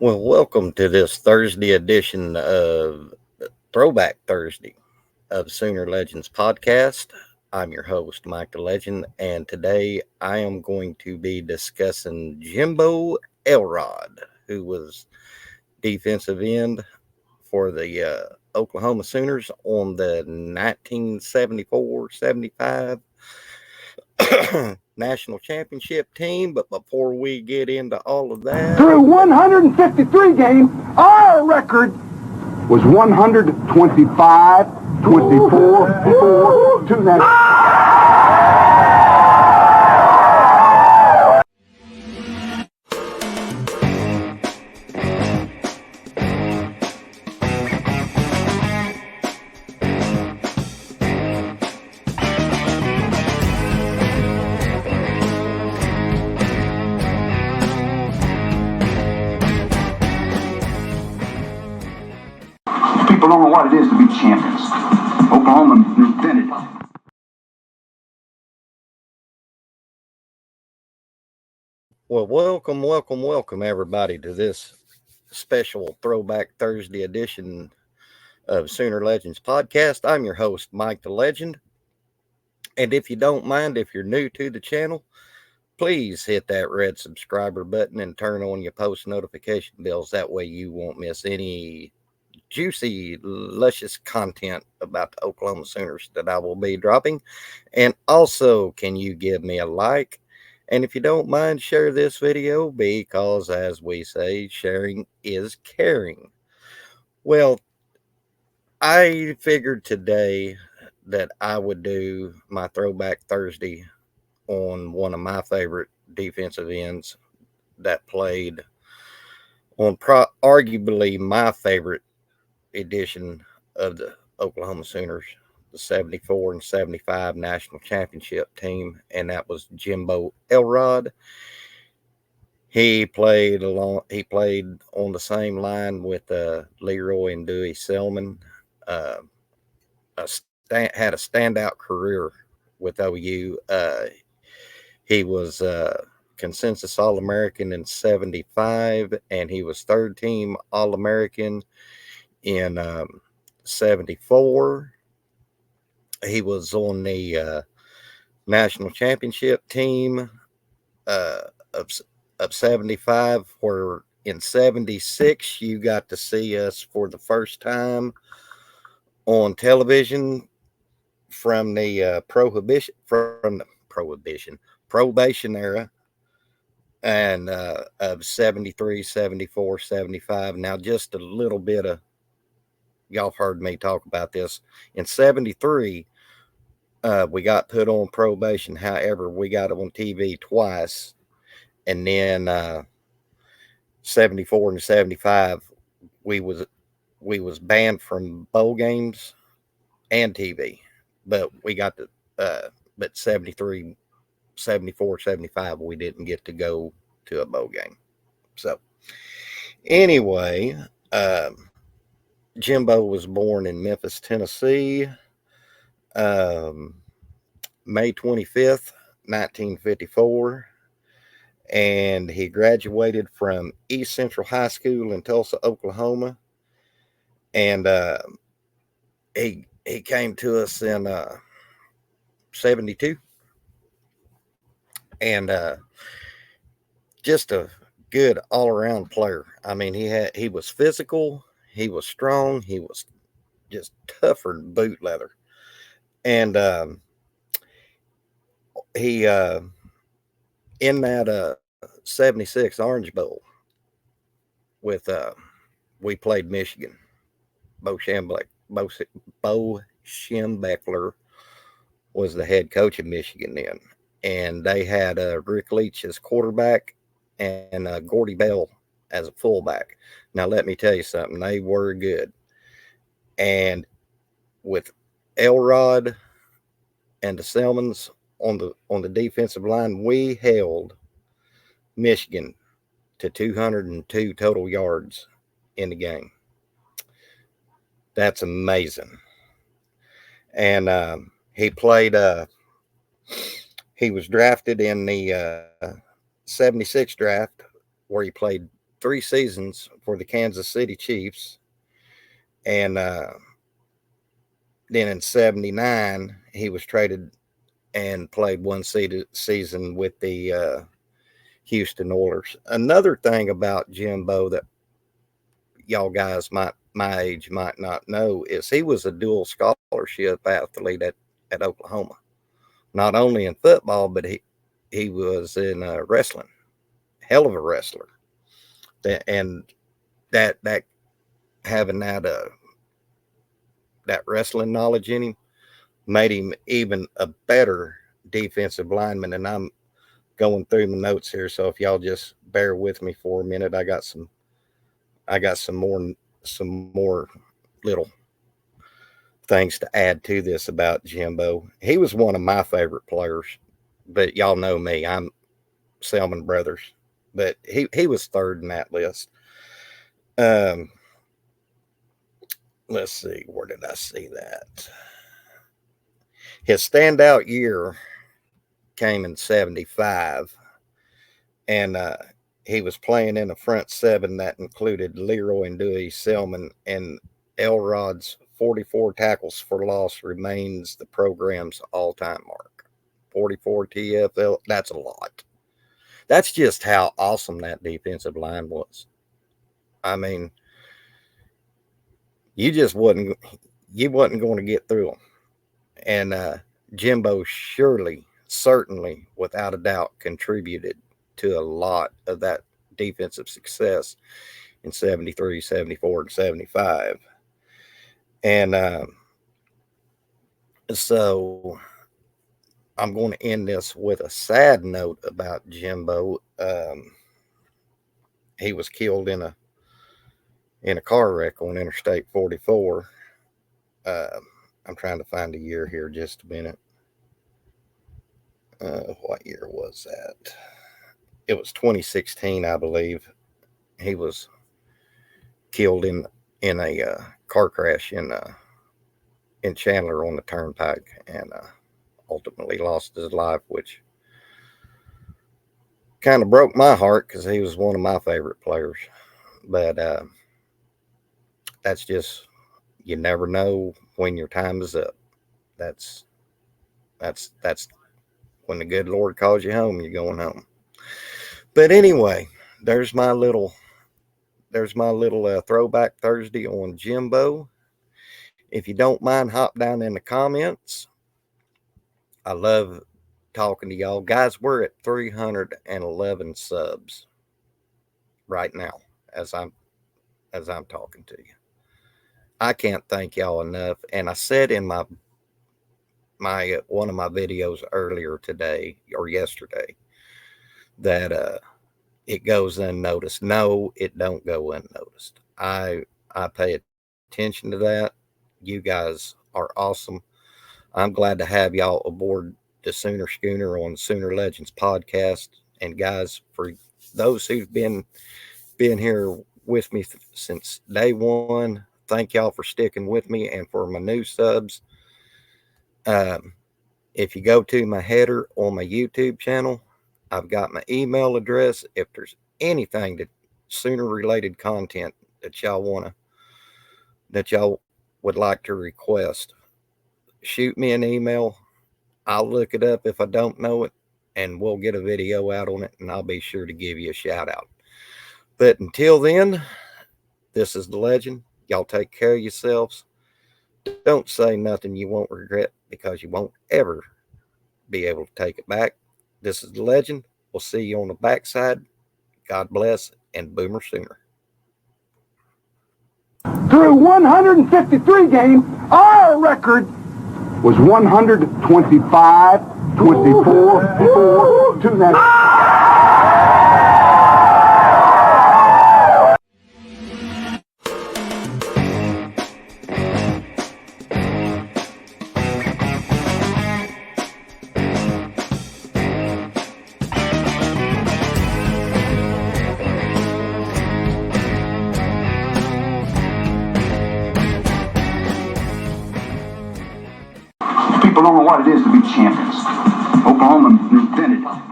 Well, welcome to this Thursday edition of Throwback Thursday of Sooner Legends podcast. I'm your host, Mike the Legend, and today I am going to be discussing Jimbo Elrod, who was defensive end for the Oklahoma Sooners on the 1974-75 national championship team. But before we get into all of that, through 153 games, our record was 125, 24, 4, 2 People don't know what it is to be champions. Oklahoma invented it. well, welcome, everybody, to this special Throwback Thursday edition of Sooner Legends podcast. I'm your host, Mike the Legend. And if you don't mind, if you're new to the channel, please hit that red subscriber button and turn on your post notification bells. That way you won't miss any juicy, luscious content about the Oklahoma Sooners that I will be dropping. And also, can you give me a like? And if you don't mind, share this video because, as we say, sharing is caring. Well, I figured today that I would do my Throwback Thursday on one of my favorite defensive ends that played on arguably my favorite edition of the Oklahoma Sooners, the 74 and 75 national championship team, and that was Jimbo Elrod. He played on the same line with Leroy and Dewey Selman. Had a standout career with OU. He was consensus All-American in 75, and he was third team All-American in 74. He was on the national championship team of 75, where in 76 you got to see us for the first time on television from the probation era, and of 73, 74, 75. Now, just a little bit of, y'all heard me talk about this. In 73, we got put on probation. However, we got on TV twice. And then 74 and 75, we was banned from bowl games and TV. But we got but 73, 74, 75, we didn't get to go to a bowl game. So anyway, Jimbo was born in Memphis, Tennessee, May 25th, 1954, and he graduated from East Central High School in Tulsa, Oklahoma, and he came to us in 72, and just a good all-around player. I mean, he was physical, he was strong, he was just tougher than boot leather. And he in that 76 Orange Bowl with we played Michigan. Bo Schembechler was the head coach of Michigan then, and they had Rick Leach as quarterback and Gordy Bell as a fullback. Now, let me tell you something. They were good. And with Elrod and the Selmans on the defensive line, we held Michigan to 202 total yards in the game. That's amazing. And he played. He was drafted in the 76 draft, where he played 3 seasons for the Kansas City Chiefs. And then in 79, he was traded and played 1 season with the Houston Oilers. Another thing about Jimbo that y'all guys my age might not know is he was a dual scholarship athlete at Oklahoma. Not only in football, but he was in wrestling. Hell of a wrestler. And that having that wrestling knowledge in him made him even a better defensive lineman. And I'm going through my notes here, so if y'all just bear with me for a minute, I got some more little things to add to this about Jimbo. He was one of my favorite players, but y'all know me, I'm Selman Brothers, but he was third in that list. Let's see, where did I see that? His standout year came in 75, and he was playing in a front seven that included Leroy and Dewey Selman, and Elrod's 44 tackles for loss remains the program's all-time mark. 44 TFL, that's a lot. That's just how awesome that defensive line was. I mean, you wasn't going to get through them. And Jimbo certainly, without a doubt, contributed to a lot of that defensive success in 73, 74, and 75. And so I'm going to end this with a sad note about Jimbo. He was killed in a car wreck on Interstate 44. I'm trying to find a year here, just a minute. What year was that? It was 2016, I believe. He was killed in a car crash in Chandler on the Turnpike, and ultimately lost his life, which kind of broke my heart because he was one of my favorite players. But that's just, you never know when your time is up. That's when the good Lord calls you home, you're going home. But anyway, there's my little throwback Thursday on Jimbo. If you don't mind, hop down in the comments. I love talking to y'all. Guys, we're at 311 subs right now as I'm talking to you. I can't thank y'all enough. And I said in my one of my videos earlier today or yesterday that it goes unnoticed. No, it don't go unnoticed. I pay attention to that. You guys are awesome. I'm glad to have y'all aboard the Sooner Schooner on Sooner Legends podcast. And guys, for those who've been here with me since day one, thank y'all for sticking with me. And for my new subs, if you go to my header on my YouTube channel, I've got my email address. If there's anything that Sooner related content that y'all would like to request, shoot me an email. I'll look it up if I don't know it, and we'll get a video out on it, and I'll be sure to give you a shout out. But until then, this is the legend. Y'all take care of yourselves. Don't say nothing you won't regret, because you won't ever be able to take it back. This is the legend. We'll see you on the backside. God bless, and Boomer Sooner. Through 153 games, our record was 125, 24, 4, 2 now. People don't know what it is to be champions. Oklahoma invented it.